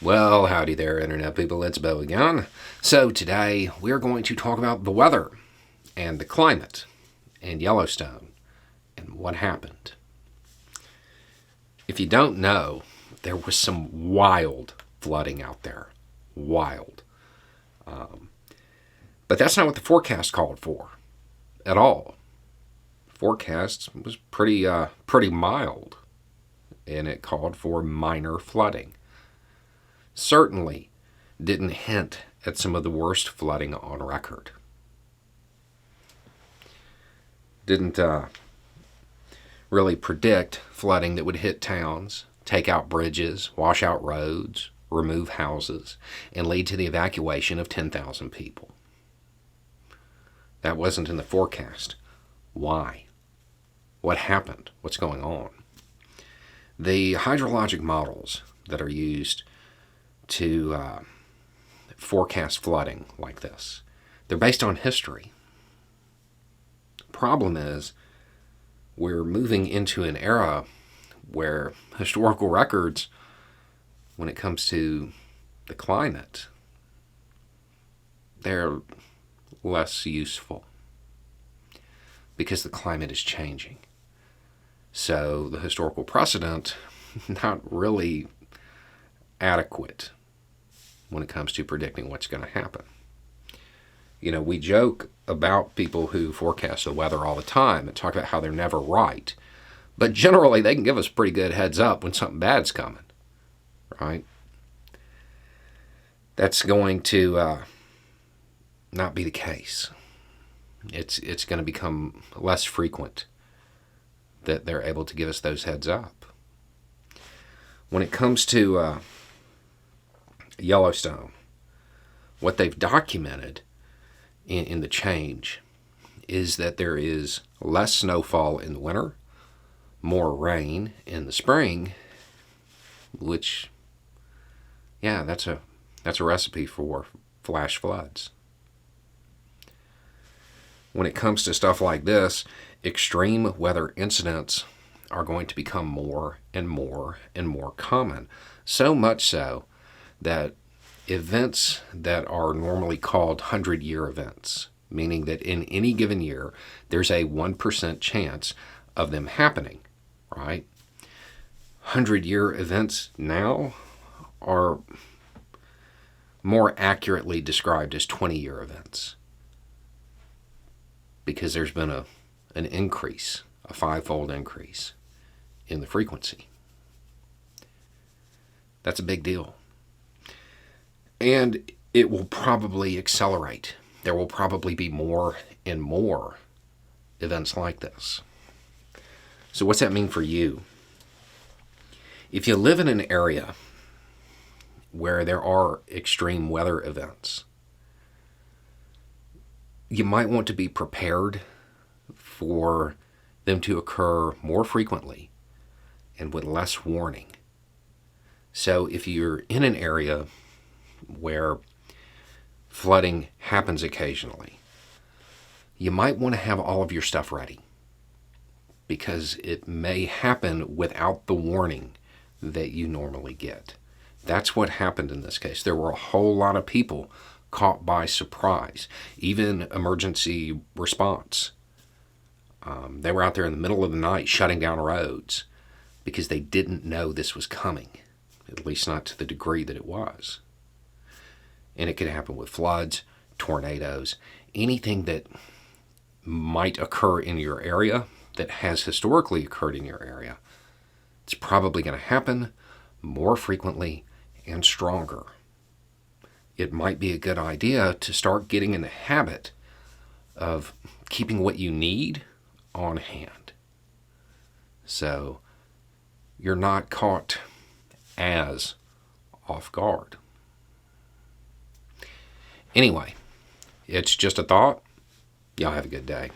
Well, howdy there, Internet people. It's Bo again. So, today we're going to talk about the weather and the climate and Yellowstone and what happened. If you don't know, there was some wild flooding out there. Wild. But that's not what the forecast called for at all. The forecast was pretty mild, and it called for minor flooding. Certainly didn't hint at some of the worst flooding on record. Didn't really predict flooding that would hit towns, take out bridges, wash out roads, remove houses, and lead to the evacuation of 10,000 people. That wasn't in the forecast. Why? What happened? What's going on? The hydrologic models that are used to forecast flooding like this, they're based on history. Problem is, we're moving into an era where historical records, when it comes to the climate, they're less useful because the climate is changing. So the historical precedent, not really adequate when it comes to predicting what's going to happen. You know, we joke about people who forecast the weather all the time and talk about how they're never right. But generally, they can give us pretty good heads up when something bad's coming, right? That's going to not be the case. It's going to become less frequent that they're able to give us those heads up. When it comes to Yellowstone, what they've documented in the change is that there is less snowfall in the winter, more rain in the spring, which, yeah, that's a recipe for flash floods. When it comes to stuff like this, extreme weather incidents are going to become more and more and more common. So much so that events that are normally called 100-year events, meaning that in any given year, there's a 1% chance of them happening, right? 100-year events now are more accurately described as 20-year events because there's been an increase, a fivefold increase in the frequency. That's a big deal. And it will probably accelerate. There will probably be more and more events like this. So what's that mean for you? If you live in an area where there are extreme weather events, you might want to be prepared for them to occur more frequently and with less warning. So if you're in an area where flooding happens occasionally, you might want to have all of your stuff ready because it may happen without the warning that you normally get. That's what happened in this case. There were a whole lot of people caught by surprise, even emergency response. They were out there in the middle of the night shutting down roads because they didn't know this was coming, at least not to the degree that it was. And it could happen with floods, tornadoes, anything that might occur in your area that has historically occurred in your area. It's probably going to happen more frequently and stronger. It might be a good idea to start getting in the habit of keeping what you need on hand, so you're not caught as off guard. Anyway, it's just a thought. Y'all have a good day.